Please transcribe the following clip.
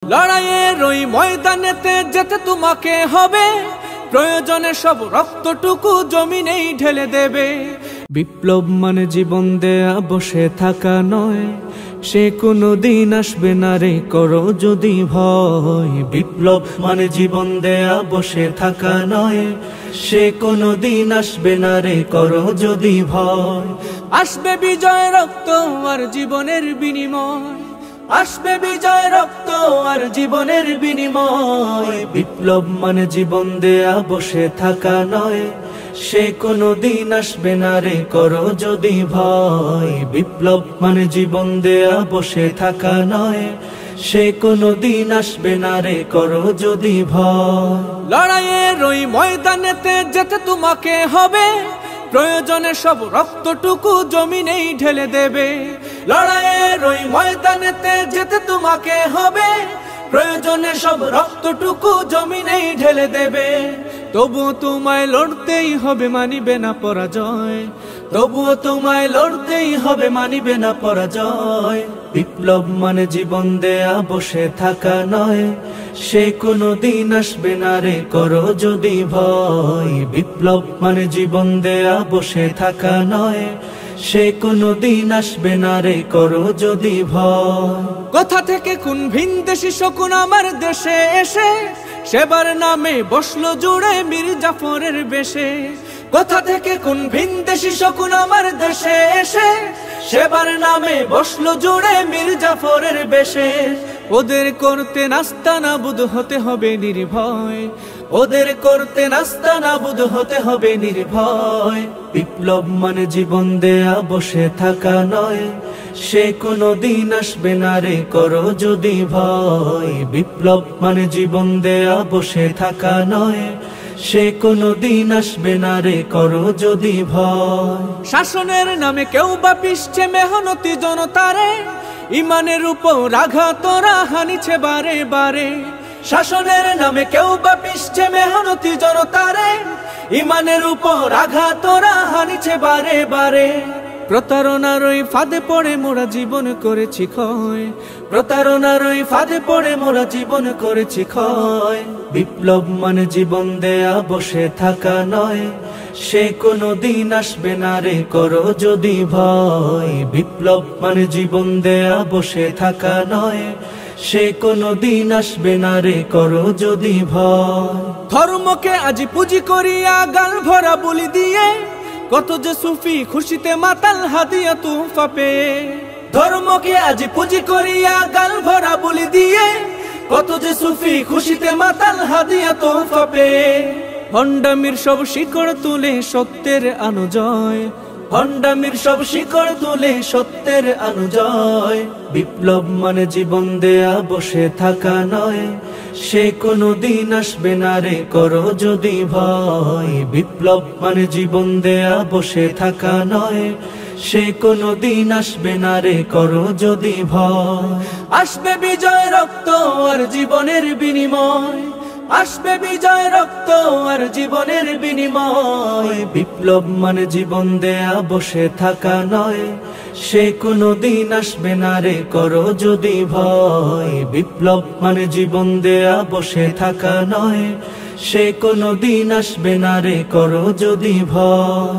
লড়াইয়ের ওই ময়দানেতে যেতে তোমাকে হবে, প্রয়োজনে সব রক্তটুকু জমিনেই ঢেলে দেবে। বিপ্লব মানে জীবন দেয়া বসে থাকা নয়, সে কোনো দিন আসবে না রে করো যদি ভয়। বিপ্লব মানে জীবন দেয়া বসে থাকা নয়, সে কোনো দিন আসবে না রে করো যদি ভয়। আসবে বিজয় রক্ত আর জীবনের বিনিময়, আসবে বিজয় রক্ত আর জীবনের বিনিময়। বিপ্লব মানে জীবন দেয়া বসে থাকা নয়, সে কোনো দিন আসবে না রে করো যদি ভয়। বিপ্লব মানে জীবন দেয়া বসে থাকা নয়, সে কোনো দিন আসবে না রে করো যদি ভয়। লড়াইয়ের ওই ময়দানেতে যেতে তোমাকে হবে, প্রয়োজনে সব রক্তটুকু জমিনেই ঢেলে দেবে। লড়াইয়ের ওই ময়দানেতে যেতে তোমাকে হবে, প্রয়োজনে সব রক্তটুকু জমিনেই ঢেলে দেবে। তবুও তোমায় লড়তেই হবে, মানিবে না পরাজয়। তবুও তোমায় লড়তেই হবে, মানিবে না পরাজয়। বিপ্লব মানে জীবন দেয়া বসে থাকা নয়, সে কোনো দিন আসবে না রে করো যদি ভয়। বিপ্লব মানে জীবন দেয়া বসে থাকা নয়, সে কোনো দিন আসবে না রে করো যদি ভয়। কোথা থেকে কোন ভিনদেশী শকুন আমার দেশে এসে সেবার নামে বসলো জুড়ে মীর জাফরের বেশে। কোথা থেকে কোন ভিনদেশী শকুন আমার দেশে এসে সেবার নামে বসলো জুড়ে মীর জাফরের বেশে। ওদের করতে নাস্তানাবুদ হতে হবে নির্ভয়, ওদের করতে নাস্তানাবুদ হতে হবে নির্ভয়। বিপ্লব মানে জীবন দেয়া বসে থাকা নয়, সে কোনো দিন আসবে না রে করো যদি ভয়। বিপ্লব মানে জীবন দেয়া বসে থাকা নয়, সে কোনো দিন আসবে না রে করো যদি ভয়। শাসনের নামে কেউ বা পিষছে মেহনতি জনতারে, ইমানের উপর আঘাত ওরা হানিছে বারে বারে। শাসনের নামে কেউ বা পিষছে মেহনতি জনতারে, ইমানের উপর আঘাত ওরা হানিছে বারে বারে। প্রতারণার ওই ফাঁদে পড়ে মোরা জীবন করেছি ক্ষয়, প্রতারণার ওই ফাঁদে পড়ে মোরা জীবন করেছি ক্ষয়। বিপ্লব মানে জীবন দেয়া বসে থাকা নয়, সে কোনো দিন আসবে না রে করো যদি ভয়। বিপ্লব মানে জীবন দেয়া বসে থাকা নয়, সে কোনো দিন আসবে না রে করো যদি ভয়। ধর্মকে আজ পুঁজি করিয়া গাল ভরা বলি দিয়ে, কত যে সুফি খুশিতে মাতাল হাদিয়া তুফা পেয়ে। ধর্মকে আজ পুঁজি করিয়া গাল ভরা বলি দিয়ে, কত যে সুফি খুশিতে মাতাল হাদিয়া তুফা পেয়ে। ভণ্ডামির সব শিকড় তুলে সত্যের অনুজয়, ভণ্ডামির সব শিকড় তুলে সত্যের অনুজয়। বিপ্লব মানে জীবন দেয়া বসে থাকা নয়, সে কোনো দিন আসবে না রে করো যদি ভয়। বিপ্লব মানে জীবন দেয়া বসে থাকা নয়, সে কোনো দিন আসবে না রে করো যদি ভয়। আসবে বিজয় রক্ত আর জীবনের বিনিময়, আসবে বিজয় রক্ত আর জীবনের বিনিময়। বিপ্লব মানে জীবন দেয়া বসে থাকা নয়, সে কোনো দিন আসবে না রে করো যদি ভয়। বিপ্লব মানে জীবন দেয়া বসে থাকা নয়, সে কোনো দিন আসবে না রে করো যদি ভয়।